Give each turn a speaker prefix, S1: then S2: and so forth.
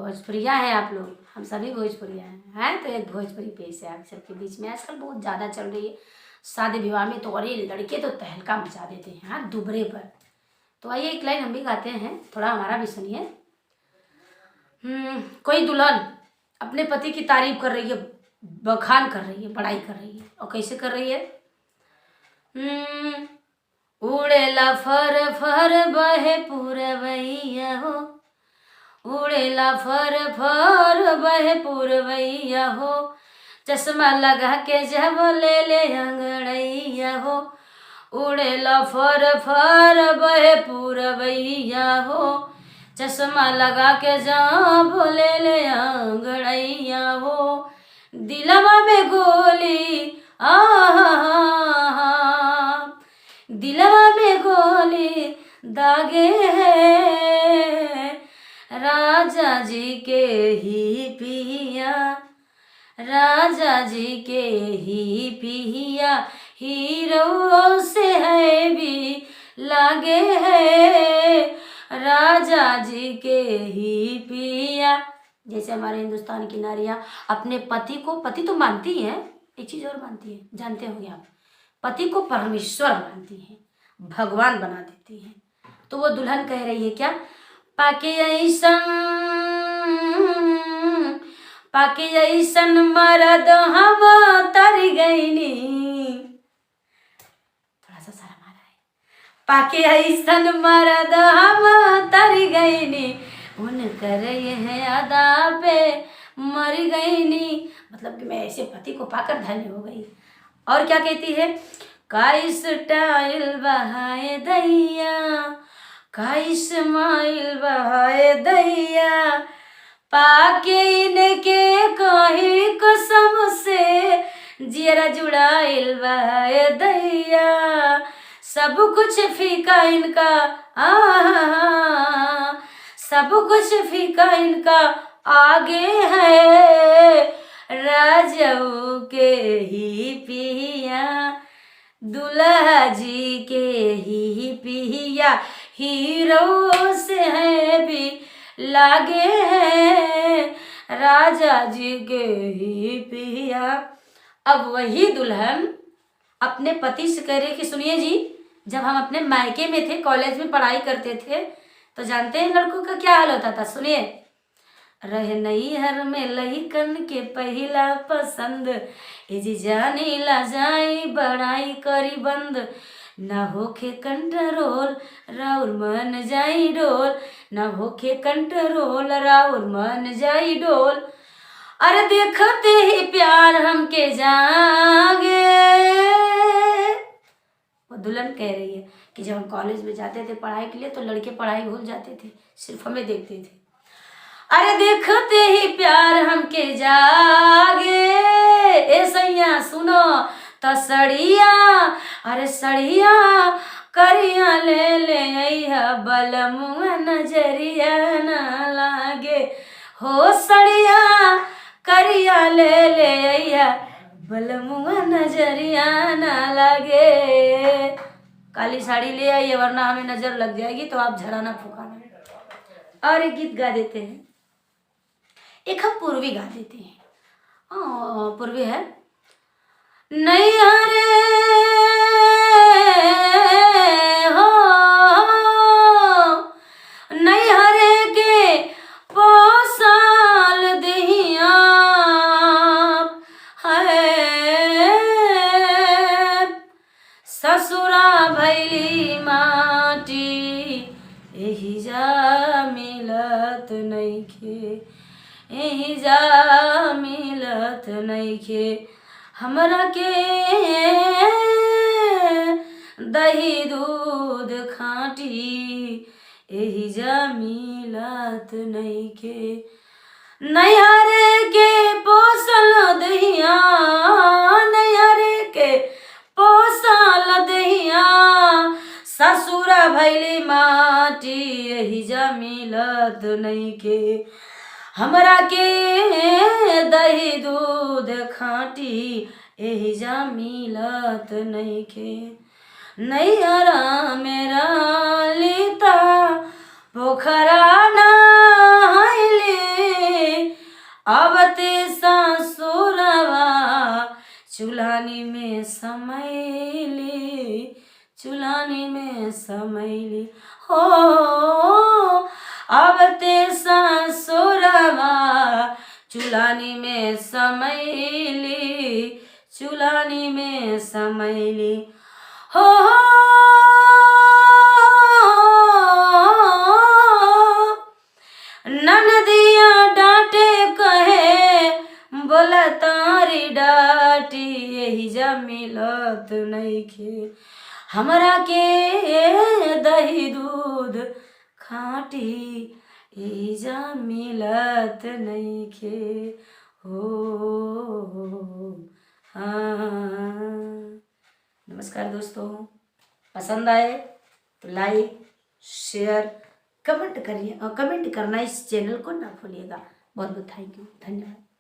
S1: भोजपुरिया हैं आप लोग, हम सभी भोजपुरिया हैं। तो एक भोजपुरी पेश है आप सबके बीच में, आजकल बहुत ज़्यादा चल रही है शादी विवाह में। तो अरे लड़के तो तहलका मचा देते हैं हाँ दुबरे पर। तो आइए एक लाइन हम भी गाते हैं, थोड़ा हमारा भी सुनिए। कोई दुल्हन अपने पति की तारीफ कर रही है, बखान कर रही है, बड़ाई कर रही है। और कैसे कर रही है? उड़ेला फर फर बहे पुरवैया हो, उड़ेला फर फर बहे पुरवैया हो, चश्मा लगा के जब ले ले अंगड़ैया हो। उड़ेला फर फर बहे पुरवैया हो, चश्मा लगा के जब ले ले अंगड़ैया हो। दिलवा में गोली दिलवा में गोली दागे है, राजा जी के ही पिया, राजा जी के ही पिया, हीरो से है भी लागे है, राजा जी के ही पिया। जैसे हमारे हिंदुस्तान की नारियां अपने पति को, पति तो मानती हैं, एक चीज और मानती है, जानते होंगे आप, पति को परमेश्वर मानती हैं, भगवान बना देती हैं। तो वो दुल्हन कह रही है क्या? पाके ऐसन मरद हम तर गईनी, थोड़ा सा शर्म आ रहा है। पाके ऐसन मरद हम तर गईनी, उनकर यह अदा पे मर गईनी। मतलब कि मैं ऐसे पति को पाकर धन्य हो गई। और क्या कहती है? का स्टाइल बहाए दैया, का स्माइल बहाए दैया, पाके इनके कहीं कसम से जियरा जुड़ाइल बहाए दैया। सब कुछ फीका इनका सब कुछ फीका इनका आगे है, राजाओं के ही पिया, दुल्हा जी के ही पिया, हीरो से है भी लागे है, राजा जी के ही पिया। अब वही दुल्हन अपने पति से कह रही कि सुनिए जी, जब हम अपने मायके में थे, कॉलेज में पढ़ाई करते थे, तो जानते हैं लड़कों का क्या हाल होता था? सुनिए। रहे नैहर में लहिकन के पहिला पसंद, इजी जानी ला जाई बड़ाई करी बंद, ना होखे कंट्रोल राउर मन जाई डोल, ना होखे कंट्रोल राउर मन जाई डोल। अरे देखते ही प्यार हमके जागे। वो दुल्हन कह रही है कि जब हम कॉलेज में जाते थे पढ़ाई के लिए, तो लड़के पढ़ाई भूल जाते थे, सिर्फ हमें देखते थे। अरे देखते ही प्यार हमके जागे, ए सैया सुनो तो सड़िया, अरे सड़िया करिया ले ले अइहा, बलमुआ नजरिया न लागे हो, सड़िया करिया ले ले अइहा, बलमुआ नजरिया न लागे। काली साड़ी ले आइए वरना हमें नजर लग जाएगी, तो आप झड़ाना फुकाना। और एक गीत गा देते हैं, एक हम पूर्वी गा देते हैं। पूर्वी है नैहरे हो, नैहरे के पोसाल दहिया है, ससुरा भैली माटी एही जा मिलत नइखे, एही जा मिलत नइखे, हमरा के दही दूध खाटी एही जा मिलत नइखे, नैहरे के पोसल दहिया, नैहरे के पोसल दहिया, ससुरा भैली माटी एही जा मिलत नइखे, हमरा के दही दूध खाटी एही जा मिलत नइखे, नैहरा मेरा लीता पोखरा नहाइली, चुलानी में समैली, चुलानी में समैली हो। अब ते ससुरवा चुलानी में समैली, चुलानी में समैली हो। ननदिया डांटे कहे बोला तारी डाटी, यही जा मिलत नइखे हमरा के दही दूध खाटी, यही जा मिलत नइखे हो। हाँ, नमस्कार दोस्तों, पसंद आए तो लाइक शेयर कमेंट करिए और कमेंट करना इस चैनल को ना भूलिएगा। बहुत बहुत थैंक यू, धन्यवाद।